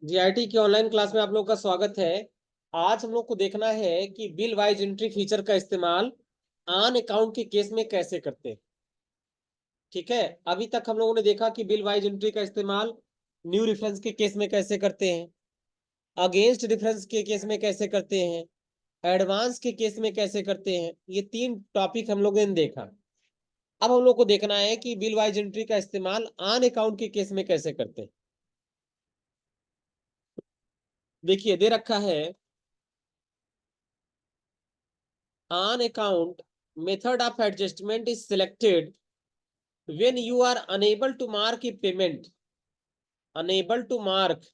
GIT की online class में आप लोग का स्वागत है। आज हम लोग को देखना है कि बिल वाइज एंट्री फीचर का इस्तेमाल ऑन अकाउंट के केस में कैसे करते हैं। ठीक है, अभी तक हम लोगों ने देखा कि बिल वाइज एंट्री का इस्तेमाल न्यू रेफरेंस के केस में कैसे करते हैं, अगेंस्ट रेफरेंस के केस में कैसे करते हैं, एडवांस के केस में कैसे करते हैं। ये तीन टॉपिक हम लोगों ने देखा। अब हम लोग को देखना है कि बिल वाइज एंट्री का इस्तेमाल ऑन अकाउंट के केस में कैसे करते हैं। देखिए दे रखा है on account method of adjustment is selected when you are unable to mark a payment, unable to mark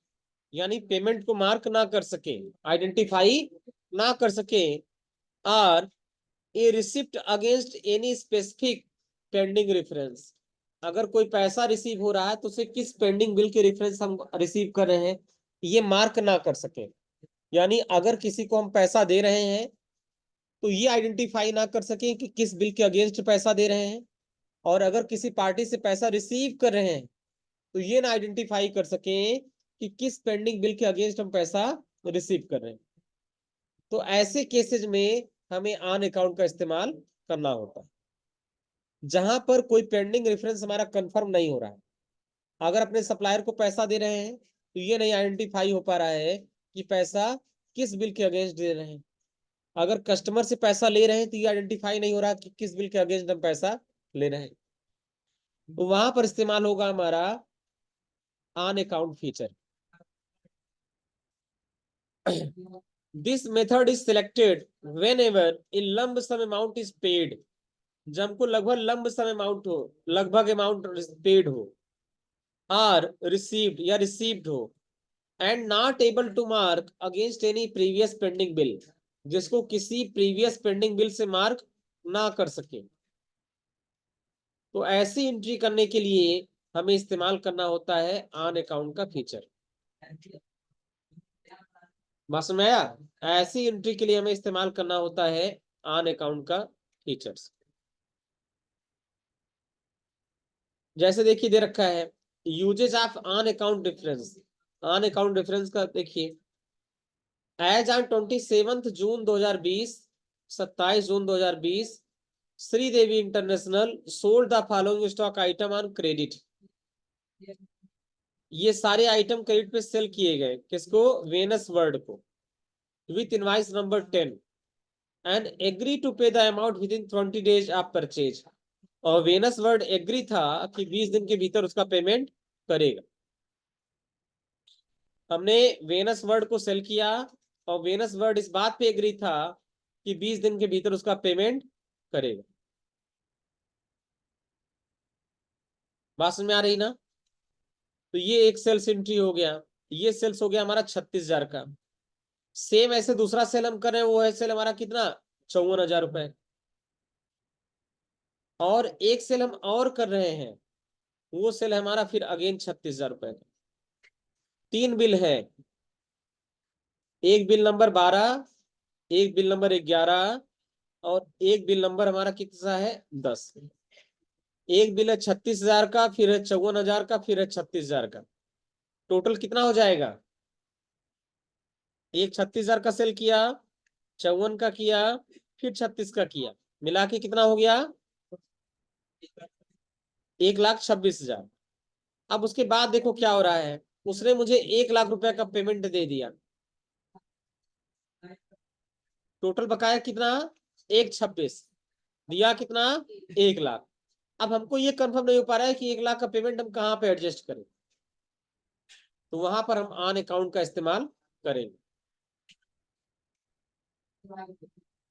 यानी पेमेंट को मार्क ना कर सके, आइडेंटिफाई ना कर सके, और a receipt against any specific pending reference. अगर कोई पैसा रिसीव हो रहा है तो उसे किस पेंडिंग बिल के रेफरेंस हम रिसीव कर रहे हैं ये मार्क ना कर सके। यानी अगर किसी को हम पैसा दे रहे हैं तो ये आइडेंटिफाई ना कर सके कि किस बिल के अगेंस्ट पैसा दे रहे हैं, और अगर किसी पार्टी से पैसा रिसीव कर रहे हैं तो ये ना आइडेंटिफाई कर सके कि किस पेंडिंग बिल के अगेंस्ट हम पैसा रिसीव कर रहे हैं। तो ऐसे केसेज में हमें ऑन अकाउंट का इस्तेमाल करना होता है जहां पर कोई पेंडिंग रेफरेंस हमारा कंफर्म नहीं हो रहा है। अगर अपने सप्लायर को पैसा दे रहे हैं तो ये नहीं आइडेंटिफाई हो पा रहा है कि पैसा किस बिल के अगेंस्ट दे रहे हैं। अगर कस्टमर से पैसा ले रहे हैं तो ये आइडेंटिफाई नहीं हो रहा कि किस बिल के अगेंस्ट हम पैसा ले रहे हैं। तो वहां पर इस्तेमाल होगा हमारा on account feature. This method is selected whenever a lump sum amount is paid, जब हमको लगभग लंब सम अमाउंट हो, लगभग अमाउंट पेड हो, और रिसीव्ड या रिसीव्ड हो, and not able to mark against any previous pending bill, जिसको किसी प्रीवियस पेंडिंग बिल से मार्क ना कर सके। तो ऐसी एंट्री करने के लिए हमें इस्तेमाल करना होता है ऑन अकाउंट का फीचर। बात समझ में आया? ऐसी एंट्री के लिए हमें इस्तेमाल करना होता है ऑन अकाउंट का फीचर्स। जैसे देखिए दे रखा है uses of on account difference. On account difference का देखिए, as on 27 June 2020, 27 June 2020, Sridevi international sold the following stock item on credit. ये सारे आइटम क्रेडिट पे सेल किए गए, किसको? वेनस वर्ल्ड को, with invoice number 10, and agree to pay the amount within 20 days of purchase. और Venus world agree था कि 20 दिन के भीतर उसका पेमेंट करेगा। हमने वेनस वर्ल्ड को सेल किया और वेनस वर्ल्ड इस बात पे एग्री था कि 20 दिन के भीतर उसका पेमेंट करेगा। बात समझ में आ रही ना? तो ये एक सेल्स एंट्री हो गया। ये सेल्स हो गया हमारा 36,000 का। सेम ऐसे दूसरा सेल हम कर रहे हैं, वो है सेल हमारा कितना? 54,000 रुपए। और एक सेल हम और कर रहे हैं, वो सेल हमारा फिर अगेन 36,000 रुपए का। तीन बिल है, एक बिल नंबर 12, एक बिल नंबर 11, और एक बिल नंबर हमारा कितना है? 10। एक बिल है 36,000 का, फिर है 54,000 का, फिर है 36,000 का। टोटल कितना हो जाएगा? एक 36,000 का सेल किया, 54 का किया, फिर 36 का किया, मिला के कितना हो गया? 1,26,000। अब उसके बाद देखो क्या हो रहा है, उसने मुझे 1,00,000 रुपए का पेमेंट दे दिया। टोटल बकाया कितना? 1,26। दिया कितना? 1,00,000। अब हमको ये कंफर्म नहीं हो पा रहा है कि 1,00,000 का पेमेंट हम कहाँ पे एडजस्ट करें, तो वहां पर हम ऑन अकाउंट का इस्तेमाल करेंगे।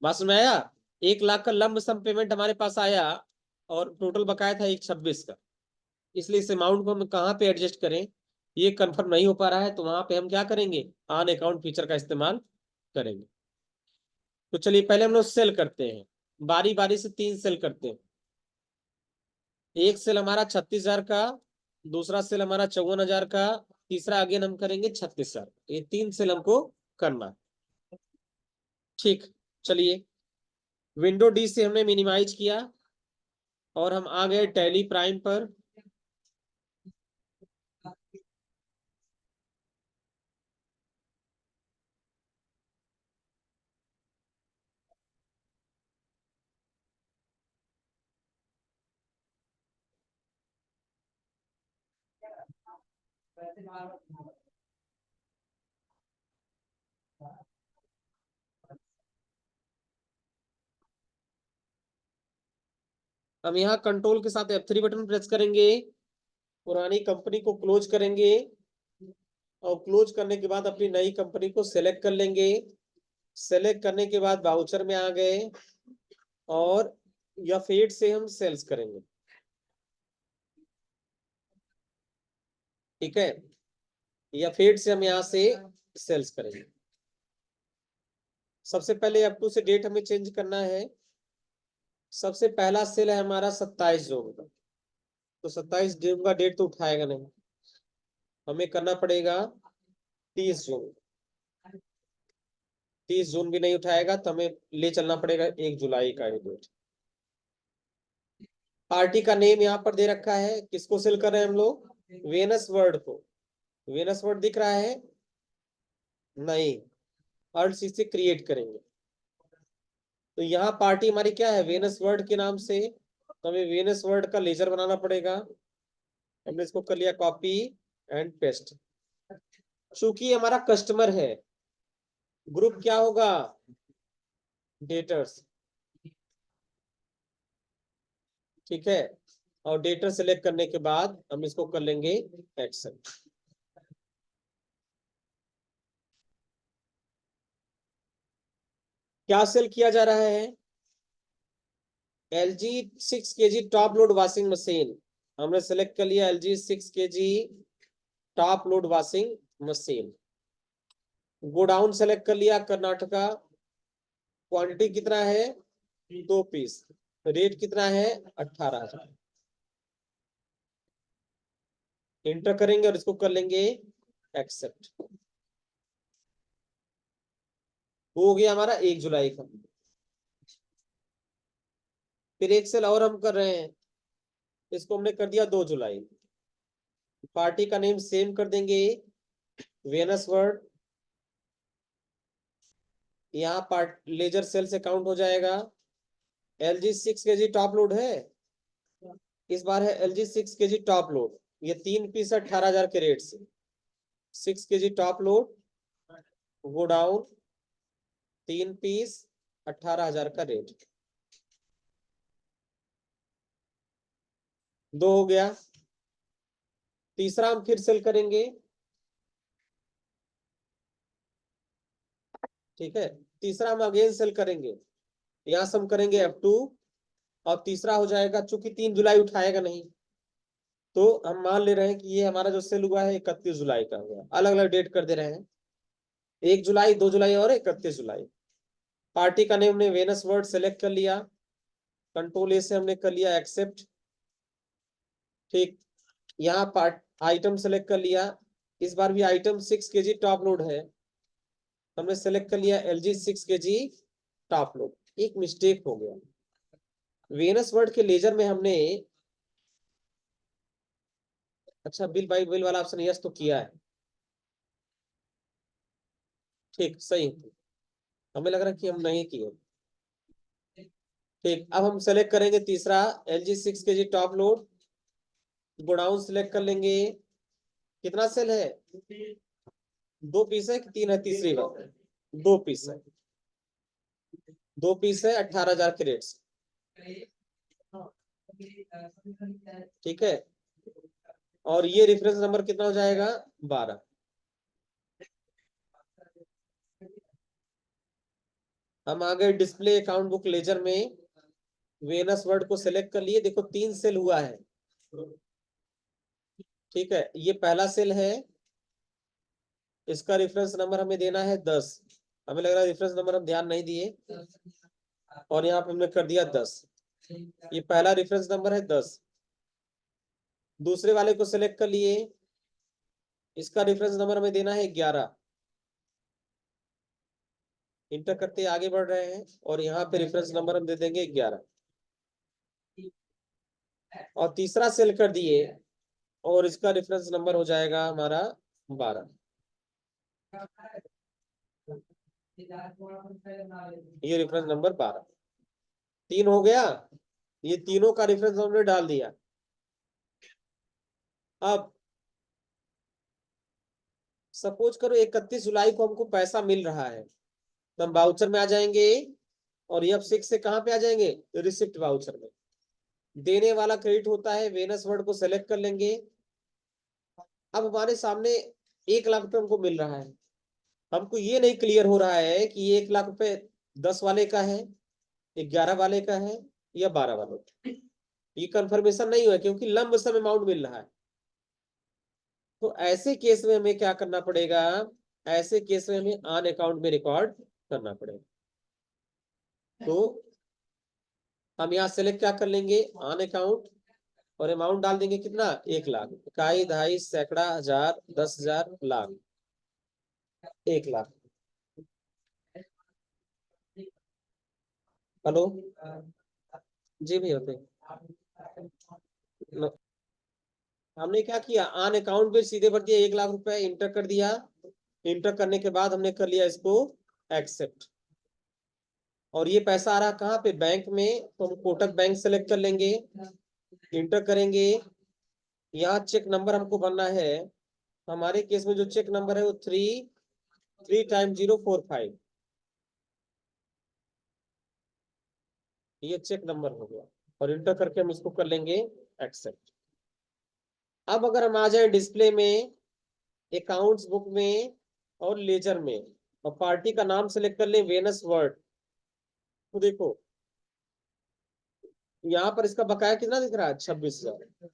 बात समझ में आया? 1,00,000 का लंब सम पेमेंट हमारे पास आया और टोटल बकाया था 1,26 का। इसलिए इस अमाउंट को हम कहाँ पे एडजस्ट करें ये कंफर्म नहीं हो पा रहा है, तो वहां पे हम क्या करेंगे? ऑन अकाउंट फीचर का इस्तेमाल करेंगे। तो चलिए पहले हम लोग सेल करते हैं, बारी बारी से तीन सेल करते हैं। एक सेल हमारा 36,000 का, दूसरा सेल हमारा 54,000 का, तीसरा अगेन हम करेंगे 36,000। ये तीन सेल हमको करना है। ठीक, चलिए विंडो डी से हमने मिनिमाइज किया और हम आ गए टैली प्राइम पर। हम यहाँ कंट्रोल के साथ F3 बटन प्रेस करेंगे, पुरानी कंपनी को क्लोज करेंगे और क्लोज करने के बाद अपनी नई कंपनी को सेलेक्ट कर लेंगे। सेलेक्ट करने के बाद वाउचर में आ गए और या फेड से हम सेल्स करेंगे। ठीक है, या फेड से हम यहाँ से सेल्स करेंगे। सबसे पहले अप टू से डेट हमें चेंज करना है। सबसे पहला सेल है हमारा 27 जून का, तो 27 जून का डेट तो उठाएगा नहीं, हमें करना पड़ेगा 30 जून। 30 जून भी नहीं उठाएगा तो हमें ले चलना पड़ेगा 1 जुलाई का ही डेट। पार्टी का नेम यहाँ पर दे रखा है, किसको सेल कर रहे हैं हम लोग? वेनस वर्ड को। वेनस वर्ड दिख रहा है? नहीं, अर्ल सी से क्रिएट करेंगे। तो यहाँ पार्टी हमारी क्या है? वेनस वर्ड के नाम से, तो हमें वेनस वर्ड का लेजर बनाना पड़ेगा। हमने इसको कर लिया कॉपी एंड पेस्ट। चूंकि हमारा कस्टमर है, ग्रुप क्या होगा? डेटर्स। ठीक है, और डेटर सेलेक्ट करने के बाद हम इसको कर लेंगे एक्सेप्ट। क्या सेल किया जा रहा है? LG 6 kg top load washing machine. हमने सेलेक्ट कर लिया LG 6 kg top load washing machine. Godown select कर लिया कर्नाटका। क्वांटिटी कितना है? 2 पीस। रेट कितना है? 18,000। इंटर करेंगे और इसको कर लेंगे एक्सेप्ट। हो गया हमारा 1 जुलाई का। फिर एक सेल और हम कर रहे हैं, इसको हमने कर दिया 2 जुलाई। पार्टी का नेम सेम कर देंगे, वेनस वर्ड। यहाँ पार्ट लेजर सेल से काउंट हो जाएगा। LG 6 kg टॉप लोड है, इस बार है LG 6 kg टॉप लोड। ये 3 पीस 18,000 के रेट से। 6 kg top load, go down, 3 piece 18,000 का रेट। 2 हो गया। तीसरा हम फिर सेल करेंगे। ठीक है, तीसरा हम अगेन सेल करेंगे। यहाँ से हम करेंगे F2 और तीसरा हो जाएगा, चूंकि 3 जुलाई उठाएगा नहीं तो हम मान ले रहे हैं कि ये हमारा जो सेल हुआ है 31 जुलाई का हुआ। अलग अलग डेट कर दे रहे हैं, 1 जुलाई, 2 जुलाई और 31 जुलाई। पार्टी का नेम हमने वेनस वर्ड सेलेक्ट कर लिया, कंट्रोल ए से हमने कर लिया एक्सेप्ट। ठीक, यहाँ पार्ट आइटम सेलेक्ट कर लिया। इस बार भी आइटम 6 kg टॉप लोड है, हमने सेलेक्ट कर लिया LG 6 kg टॉप लोड। एक मिस्टेक हो गया, वेनस वर्ड के लेजर में हमने, अच्छा बिल बाई बिल वाला ऑप्शन यस तो किया है। ठीक, सही। हमें लग रहा है कि हम नहीं किए। ठीक, अब हम सेलेक्ट करेंगे तीसरा LG 6 kg top load. Godown select कर लेंगे। कितना सेल है? 2 पीस है कि 3 है? तीसरी बार 2 पीस है। 2 पीस है 18,000 के रेट से। ठीक है, और ये रेफरेंस नंबर कितना हो जाएगा? 12। हम आ गए डिस्प्ले अकाउंट बुक लेजर में, वेनस वर्ड को सिलेक्ट कर लिए। देखो 3 सेल हुआ है। ठीक है, ये पहला सेल है, इसका रेफरेंस नंबर हमें देना है 10। हमें लग रहा है रेफरेंस नंबर हम ध्यान नहीं दिए और यहाँ पे हमने कर दिया 10। ये पहला रेफरेंस नंबर है 10। दूसरे वाले को सिलेक्ट कर लिए, इसका रेफरेंस नंबर हमें देना है 11। इंटर करते आगे बढ़ रहे हैं और यहाँ पे रेफरेंस नंबर हम दे देंगे 11 और तीसरा सेल कर दिए और इसका रेफरेंस नंबर हो जाएगा हमारा 12। ये रेफरेंस नंबर 12। 3 हो गया, ये तीनों का रेफरेंस हमने डाल दिया। अब सपोज करो 31 जुलाई को हमको पैसा मिल रहा है, तो हम वाउचर में आ जाएंगे और F6 से कहाँ पे आ जाएंगे, रिसिप्ट वाउचर में। देने वाला क्रेडिट होता है, वेनस वर्ड को सेलेक्ट कर लेंगे। अब हमारे सामने 1 लाख रुपए हमको मिल रहा है, हमको ये नहीं क्लियर हो रहा है कि ये 1 लाख रुपए 10 वाले का है, 11 वाले का है या 12 वाले का। ये कंफर्मेशन नहीं हुआ क्योंकि लंब सम अमाउंट मिल रहा है। तो ऐसे केस में हमें क्या करना पड़ेगा, ऐसे केस में हमें ऑन अकाउंट में रिकॉर्ड करना पड़ेगा। तो हम यहाँ सेलेक्ट क्या कर लेंगे, ऑन अकाउंट, और अमाउंट डाल देंगे कितना, 1 लाख, इकाई, दहाई, सैकड़ा, हजार, 10,000, लाख, 1 लाख। हेलो जी भैया होते हमने क्या किया, ऑन अकाउंट पे सीधे भर दिया, 1 लाख रुपए इंटर कर दिया। इंटर करने के बाद हमने कर लिया इसको एक्सेप्ट, और ये पैसा आ रहा कहाँ पे, बैंक में। तो हम कोटक बैंक सेलेक्ट कर लेंगे, इंटर करेंगे। यहाँ चेक नंबर हमको भरना है, हमारे केस में जो चेक नंबर है वो 3 टाइम 045, ये चेक नंबर हो गया, और इंटर करके हम इसको कर लेंगे एक्सेप्ट। अब अगर हम आ जाए डिस्प्ले में, अकाउंट्स बुक में और लेजर में, और पार्टी का नाम सेलेक्ट कर ले वेनस वर्ड, तो देखो यहाँ पर इसका बकाया कितना दिख रहा है, 26,000।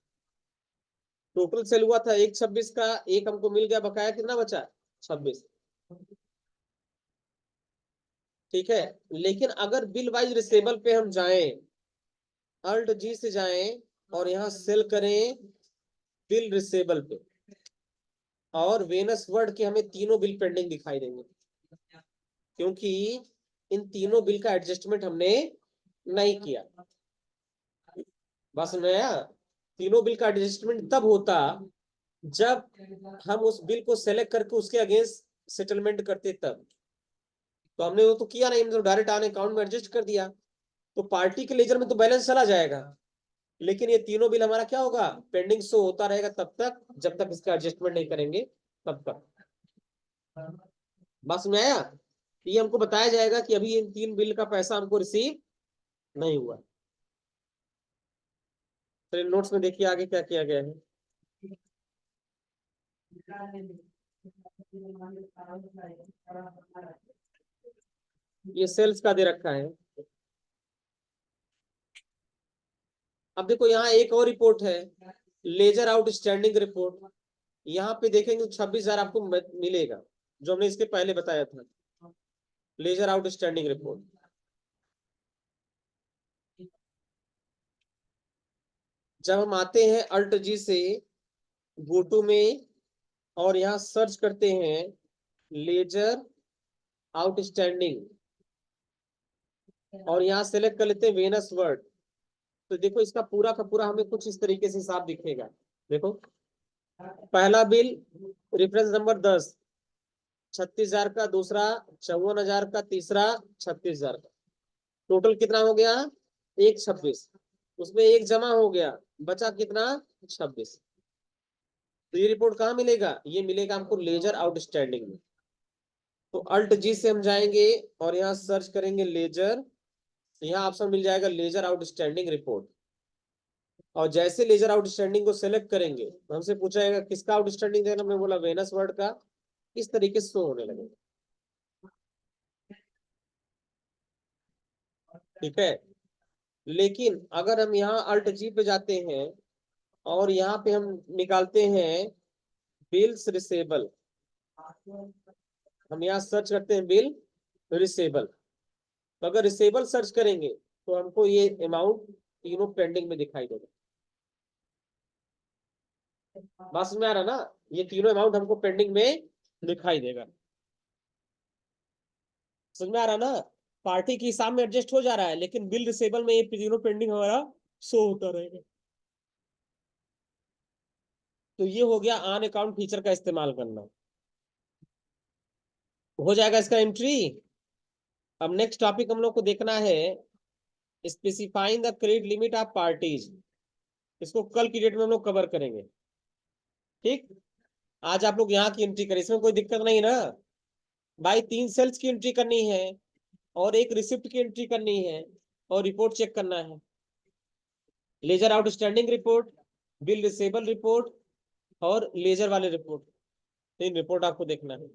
टोटल सेल हुआ था 1/26 का, एक हमको मिल गया, बकाया कितना बचा, 26। ठीक है, लेकिन अगर बिल वाइज रिसेबल पे हम जाएं, अल्ट जी से जाएं और यहाँ सेल करें बिल रिसेबल पे, और वेनस वर्ड के हमें तीनों बिल पेंडिंग दिखाई देंगे, क्योंकि इन तीनों बिल का एडजस्टमेंट हमने नहीं किया। बस नया, तीनों बिल का एडजस्टमेंट तब होता जब हम उस बिल को सेलेक्ट करके उसके अगेंस्ट सेटलमेंट करते तब। तो हमने वो तो किया नहीं, हमने तो डायरेक्ट आने अकाउंट में एडजस्ट कर दिया, तो पार्टी के लेजर में तो बैलेंस चला जाएगा, लेकिन ये तीनों बिल हमारा क्या होगा, पेंडिंग शो होता रहेगा तब तक जब तक इसका एडजस्टमेंट नहीं करेंगे तब तक। बस में आया, ये हमको बताया जाएगा कि अभी इन 3 बिल का पैसा हमको रिसीव नहीं हुआ। तो नोट्स में देखिए आगे क्या किया गया है। ये सेल्स का दे रखा है। अब देखो यहाँ एक और रिपोर्ट है, लेजर आउटस्टैंडिंग रिपोर्ट। यहाँ पे देखेंगे 26,000 आपको मिलेगा, जो हमने इसके पहले बताया था, लेजर आउटस्टैंडिंग रिपोर्ट। जब हम आते हैं अल्ट जी से गोटू में और यहाँ सर्च करते हैं लेजर आउटस्टैंडिंग, और यहाँ सेलेक्ट कर लेते हैं वेनस वर्ड, तो देखो इसका पूरा का पूरा हमें कुछ इस तरीके से हिसाब दिखेगा। देखो पहला बिल रेफरेंस नंबर 10, 36,000 का, दूसरा 54,000 का, तीसरा 36,000 का, टोटल कितना हो गया, 126। उसमें एक जमा हो गया, बचा कितना, 26। तो ये रिपोर्ट कहाँ मिलेगा, ये मिलेगा हमको लेजर आउटस्टैंडिंग में। तो अल्ट जी से हम जाएंगे और यहाँ सर्च करेंगे लेजर, यहाँ ऑप्शन मिल जाएगा लेजर आउटस्टैंडिंग रिपोर्ट, और जैसे लेजर आउटस्टैंडिंग को सेलेक्ट करेंगे तो हमसे पूछा जाएगा किसका आउटस्टैंडिंग देना, हमने बोला वेनस वर्ड का, इस तरीके से शो होने लगेगा। ठीक है, लेकिन अगर हम यहाँ अल्ट जी पे जाते हैं और यहाँ पे हम निकालते हैं बिल्स रिसेबल, हम यहाँ सर्च करते हैं बिल रिसेबल, तो अगर रिसेबल सर्च करेंगे तो हमको ये अमाउंट तीनों पेंडिंग में दिखाई देगा। बात समझ में आ रहा ना, ये तीनों अमाउंट हमको पेंडिंग में दिखाई देगा। समझ में आ रहा ना, पार्टी के हिसाब में एडजस्ट हो जा रहा है, लेकिन बिल रिसेबल में ये तीनों पेंडिंग हमारा शो होता रहेगा। तो ये हो गया ऑन अकाउंट फीचर का इस्तेमाल करना, हो जाएगा इसका एंट्री। अब नेक्स्ट टॉपिक हम लोग को देखना है specifying the credit limit of parties, इसको कल की डेट में हम लोग कवर करेंगे। ठीक, आज आप लोग यहाँ की एंट्री करें, इसमें कोई दिक्कत नहीं ना भाई। 3 सेल्स की एंट्री करनी है और एक रिसिप्ट की एंट्री करनी है और रिपोर्ट चेक करना है। Ledger outstanding report, bill receivable report और लेजर वाले रिपोर्ट, 3 रिपोर्ट आपको देखना है।